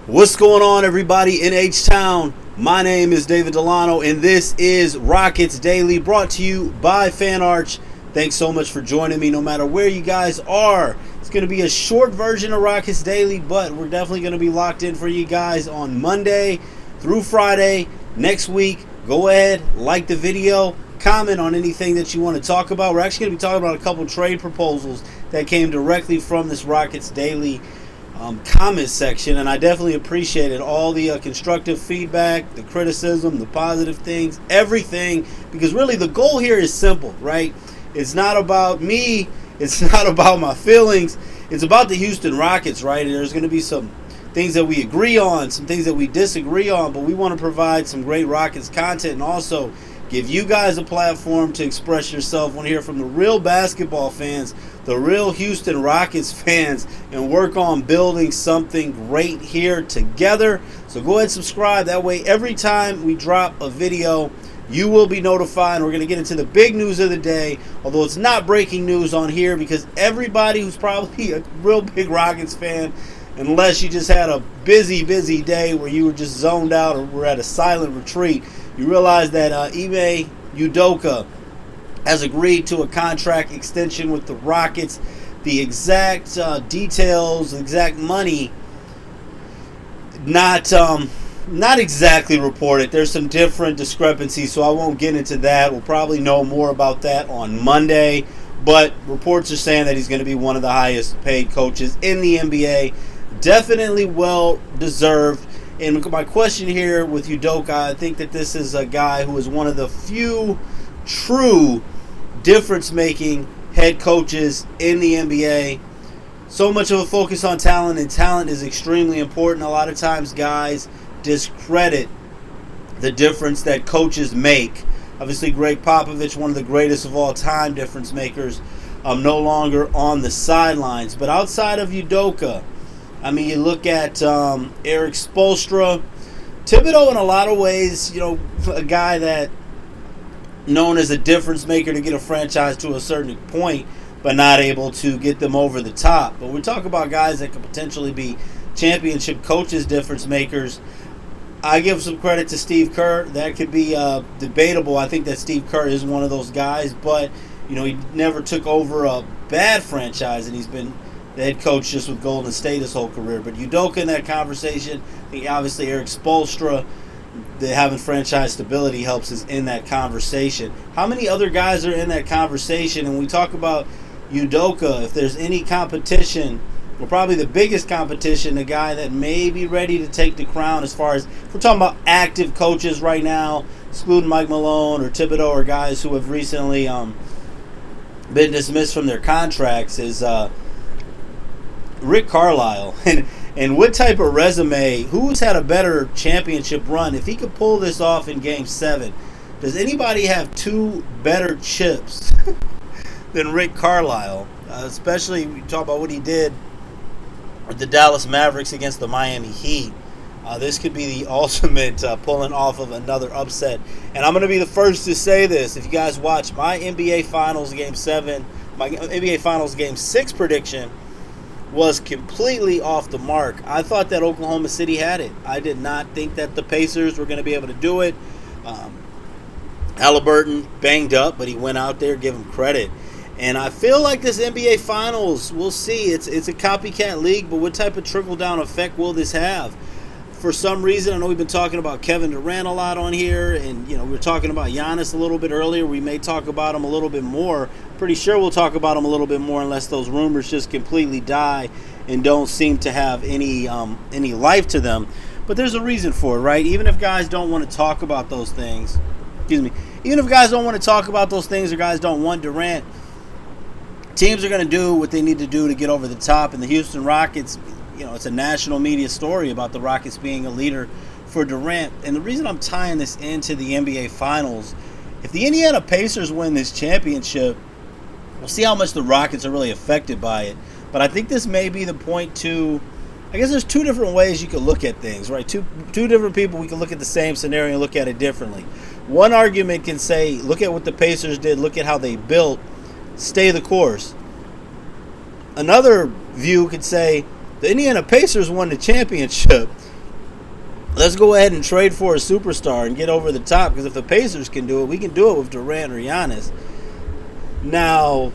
What's going on, everybody in H-Town? My name is David Delano, and this is Rockets Daily, brought to you by FanArch. Thanks so much for joining me, no matter where you guys are. It's going to be a short version of Rockets Daily, but we're definitely going to be locked in for you guys on Monday through Friday next week. Go ahead, like the video, comment on anything that you want to talk about. We're actually going to be talking about a couple trade proposals that came directly from this Rockets Daily comment section, and I definitely appreciated all the constructive feedback, the criticism, the positive things, everything, because really the goal here is simple, right? It's not about me, it's not about my feelings, it's about the Houston Rockets, right? And there's going to be some things that we agree on, some things that we disagree on, but we want to provide some great Rockets content and also give you guys a platform to express yourself. I want to hear from the real basketball fans, the real Houston Rockets fans, and work on building something great here together. So go ahead and subscribe. That way, every time we drop a video, you will be notified. We're going to get into the big news of the day, although it's not breaking news on here because everybody who's probably a real big Rockets fan, unless you just had a busy day where you were just zoned out or were at a silent retreat, you realize that Ime Udoka has agreed to a contract extension with the Rockets. The exact details, the exact money, not exactly reported. There's some different discrepancies, so I won't get into that. We'll probably know more about that on Monday. But reports are saying that he's going to be one of the highest paid coaches in the NBA. Definitely well deserved. And my question here with Udoka, I think that this is a guy who is one of the few true difference-making head coaches in the NBA. So much of a focus on talent, and talent is extremely important. A lot of times guys discredit the difference that coaches make. Obviously, Greg Popovich, one of the greatest of all time difference makers, no longer on the sidelines. But outside of Udoka, I mean, you look at Eric Spoelstra, Thibodeau in a lot of ways, you know, a guy that known as a difference maker to get a franchise to a certain point, but not able to get them over the top. But we talk about guys that could potentially be championship coaches, difference makers. I give some credit to Steve Kerr. That could be debatable. I think that Steve Kerr is one of those guys, but you know, he never took over a bad franchise, and he's been the head coach just with Golden State his whole career. But Udoka in that conversation, I think obviously Eric Spoelstra, having franchise stability helps us in that conversation. How many other guys are in that conversation? And we talk about Udoka, if there's any competition, well, probably the biggest competition, the guy that may be ready to take the crown as far as, if we're talking about active coaches right now, excluding Mike Malone or Thibodeau or guys who have recently been dismissed from their contracts, is Rick Carlisle. And what type of resume, who's had a better championship run? If he could pull this off in Game 7, does anybody have two better chips than Rick Carlisle? Especially we talk about what he did with the Dallas Mavericks against the Miami Heat. This could be the ultimate pulling off of another upset. And I'm going to be the first to say this. If you guys watch my NBA Finals Game 7, my NBA Finals Game 6 prediction was completely off the mark. I thought that Oklahoma City had it. I did not think that the Pacers were going to be able to do it. Halliburton banged up, but he went out there, give him credit. And I feel like this NBA Finals, we'll see. It's a copycat league, but what type of trickle-down effect will this have? For some reason, I know we've been talking about Kevin Durant a lot on here, and you know we were talking about Giannis a little bit earlier. We may talk about him a little bit more. Pretty sure we'll talk about him a little bit more unless those rumors just completely die and don't seem to have any life to them. But there's a reason for it, right? Even if guys don't want to talk about those things, even if guys don't want to talk about those things or guys don't want Durant, teams are going to do what they need to do to get over the top. And the Houston Rockets, you know, it's a national media story about the Rockets being a leader for Durant. And the reason I'm tying this into the NBA Finals, if the Indiana Pacers win this championship, we'll see how much the Rockets are really affected by it. But I think this may be the point to, I guess there's two different ways you could look at things, right? Two different people, we can look at the same scenario and look at it differently. One argument can say, look at what the Pacers did, look at how they built, stay the course. Another view could say, the Indiana Pacers won the championship. let's go ahead and trade for a superstar and get over the top, because if the Pacers can do it, we can do it with Durant or Giannis. Now,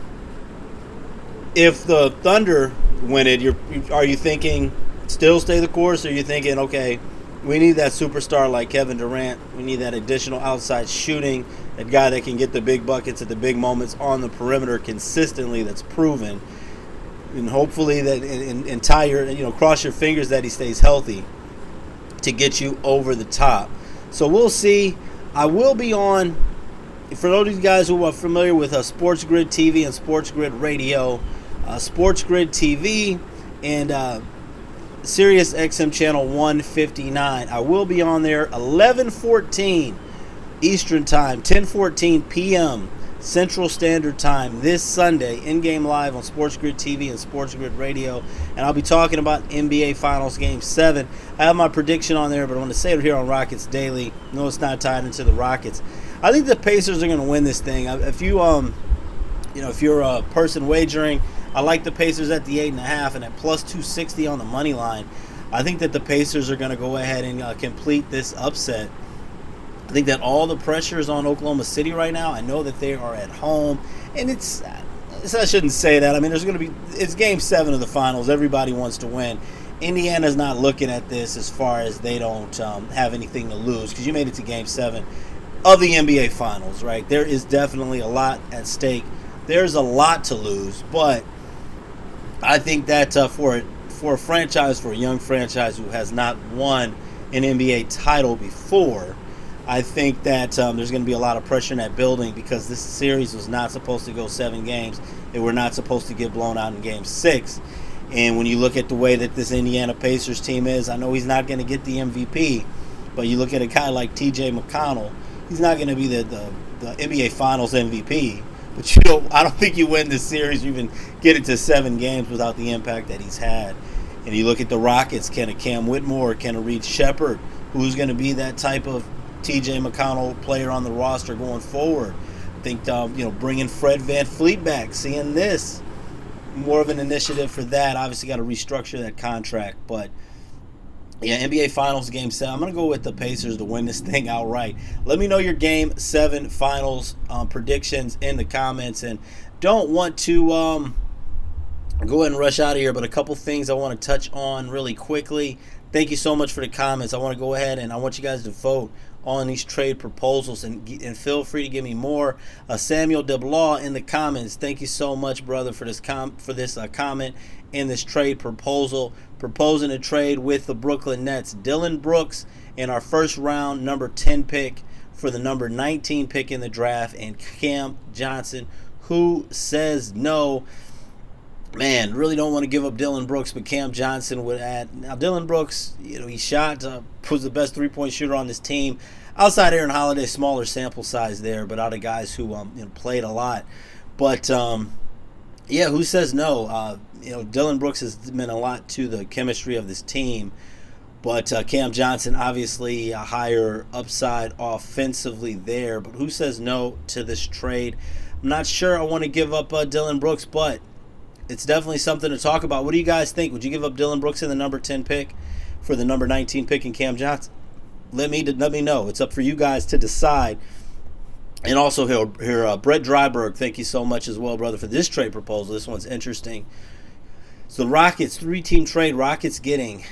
if the Thunder win it, are you thinking still stay the course, or are you thinking, okay, we need that superstar like Kevin Durant, we need that additional outside shooting, that guy that can get the big buckets at the big moments on the perimeter consistently, that's proven, and hopefully that and tie your, cross your fingers that he stays healthy to get you over the top. So we'll see. I will be on, for those of you guys who are familiar with Sports Grid TV and Sports Grid Radio, Sports Grid TV and Sirius XM channel 159. I will be on there 11:14 Eastern Time, 10:14 p.m. Central Standard Time this Sunday, in-game live on Sports Grid TV and Sports Grid Radio. And I'll be talking about NBA Finals Game 7. I have my prediction on there, but I want to say it here on Rockets Daily. No, it's not tied into the Rockets. I think the Pacers are going to win this thing. If you're a person wagering, I like the Pacers at the 8.5 and at plus 260 on the money line. I think that the Pacers are going to go ahead and complete this upset. I think that all the pressure is on Oklahoma City right now. I know that they are at home, and I shouldn't say that. I mean, it's Game 7 of the Finals. Everybody wants to win. Indiana's not looking at this as far as they don't have anything to lose, because you made it to Game 7 of the NBA Finals, right? There is definitely a lot at stake. There's a lot to lose, but I think that for a young franchise who has not won an NBA title before, I think that there's going to be a lot of pressure in that building, because this series was not supposed to go 7 games. They were not supposed to get blown out in Game 6. And when you look at the way that this Indiana Pacers team is, I know he's not going to get the MVP, but you look at a guy like T.J. McConnell, he's not going to be the NBA Finals MVP. But I don't think you win this series or even get it to 7 games without the impact that he's had. And you look at the Rockets, can a Cam Whitmore, can a Reed Shepherd, who's going to be that type of T.J. McConnell player on the roster going forward? I think bringing Fred VanVleet back, seeing this, more of an initiative for that. Obviously got to restructure that contract, but yeah, NBA Finals Game 7. I'm going to go with the Pacers to win this thing outright. Let me know your Game 7 Finals predictions in the comments, and don't want to go ahead and rush out of here, but a couple things I want to touch on really quickly. Thank you so much for the comments. I want to go ahead and I want you guys to vote on these trade proposals, and feel free to give me more. Samuel DeBlaw in the comments, thank you so much, brother, for this comment in this trade proposal, proposing a trade with the Brooklyn Nets. Dillon Brooks in our first round number 10 pick for the number 19 pick in the draft, and Cam Johnson. Who says no? Man, really don't want to give up Dillon Brooks, but Cam Johnson would add. Now, Dillon Brooks, he shot, was the best three-point shooter on this team. Outside Aaron Holiday, smaller sample size there, but out of guys who played a lot. But, who says no? Dillon Brooks has meant a lot to the chemistry of this team. But Cam Johnson, obviously a higher upside offensively there. But who says no to this trade? I'm not sure I want to give up Dillon Brooks, but it's definitely something to talk about. What do you guys think? Would you give up Dillon Brooks in the number 10 pick for the number 19 pick in Cam Johnson? Let me know. It's up for you guys to decide. And also here, Brett Dryberg, thank you so much as well, brother, for this trade proposal. This one's interesting. So the Rockets, 3-team trade. Rockets getting,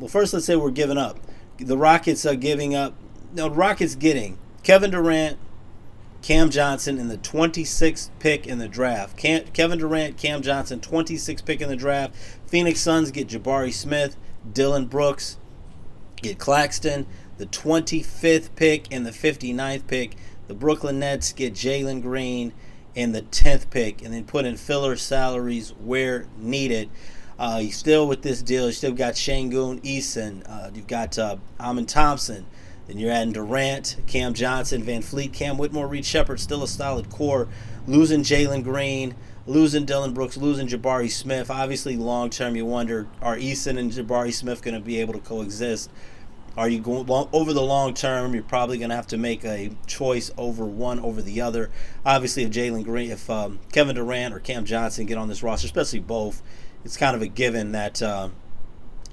first let's say we're giving up. The Rockets are giving up. No, the Rockets getting Kevin Durant, Cam Johnson in the 26th pick in the draft. Kevin Durant, Cam Johnson, 26th pick in the draft. Phoenix Suns get Jabari Smith, Dillon Brooks, get Claxton, the 25th pick and the 59th pick. The Brooklyn Nets get Jalen Green in the 10th pick, and then put in filler salaries where needed. You still with this deal, you still got Şengün, Eason, you've got Amin Thompson. Then you're adding Durant, Cam Johnson, VanVleet, Cam Whitmore, Reed Shepherd, still a solid core. Losing Jalen Green, losing Dillon Brooks, losing Jabari Smith. Obviously, long term, you wonder, are Eason and Jabari Smith going to be able to coexist? Are you going over the long term? You're probably going to have to make a choice over one over the other. Obviously, if Kevin Durant or Cam Johnson get on this roster, especially both, it's kind of a given that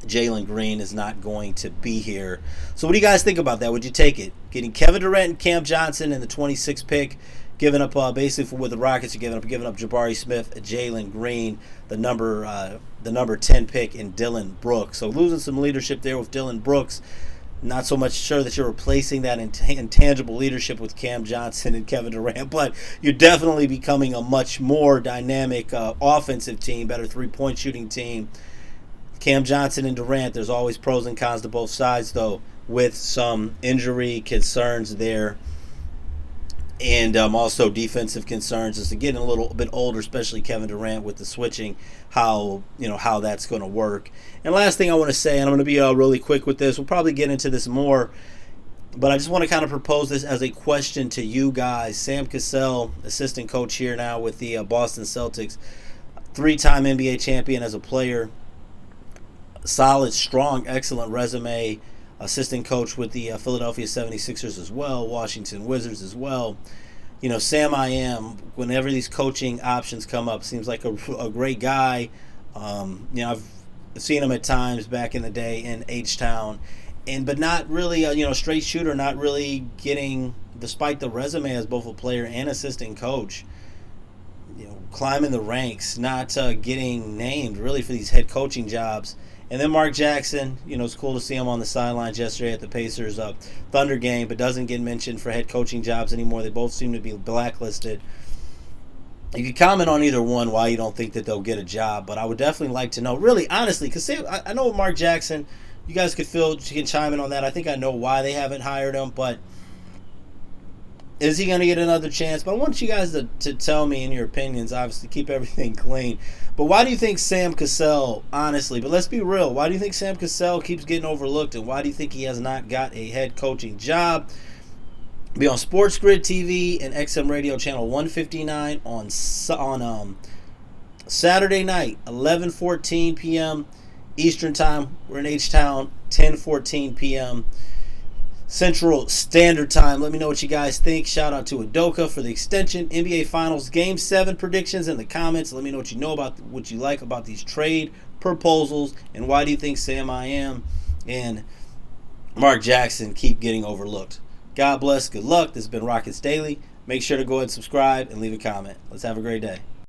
Jalen Green is not going to be here. So what do you guys think about that? Would you take it? Getting Kevin Durant and Cam Johnson in the 26th pick, giving up basically with the Rockets, you're giving up Jabari Smith, Jalen Green, the number 10 pick in Dylan Brooks. So losing some leadership there with Dylan Brooks. Not so much sure that you're replacing that intangible leadership with Cam Johnson and Kevin Durant, but you're definitely becoming a much more dynamic offensive team, better three-point shooting team. Cam Johnson and Durant, there's always pros and cons to both sides, though, with some injury concerns there. And also defensive concerns as to getting a little bit older, especially Kevin Durant with the switching, how that's going to work. And last thing I want to say, and I'm going to be really quick with this, we'll probably get into this more, but I just want to kind of propose this as a question to you guys. Sam Cassell, assistant coach here now with the Boston Celtics, 3-time NBA champion as a player, solid, strong, excellent resume. Assistant coach with the Philadelphia 76ers as well, Washington Wizards as well. Sam whenever these coaching options come up, seems like a great guy. I've seen him at times back in the day in H-Town, but not really a straight shooter, not really getting, despite the resume as both a player and assistant coach, climbing the ranks, not getting named really for these head coaching jobs. And then Mark Jackson, it's cool to see him on the sidelines yesterday at the Pacers Thunder game, but doesn't get mentioned for head coaching jobs anymore. They both seem to be blacklisted. You can comment on either one why you don't think that they'll get a job, but I would definitely like to know, really, honestly, because I know Mark Jackson, you guys you can chime in on that. I think I know why they haven't hired him, but is he going to get another chance? But I want you guys to tell me in your opinions, obviously keep everything clean. But why do you think Sam Cassell, honestly, but let's be real, why do you think Sam Cassell keeps getting overlooked, and why do you think he has not got a head coaching job? Be on Sports Grid TV and XM Radio Channel 159 on Saturday night, 11:14 p.m. Eastern Time. We're in H-Town, 10:14 p.m. Central Standard Time. Let me know what you guys think. Shout out to Udoka for the extension. NBA Finals Game 7 predictions in the comments. Let me know what you know about, what you like about these trade proposals, and why do you think Sam and Mark Jackson keep getting overlooked. God bless. Good luck. This has been Rockets Daily. Make sure to go ahead and subscribe and leave a comment. Let's have a great day.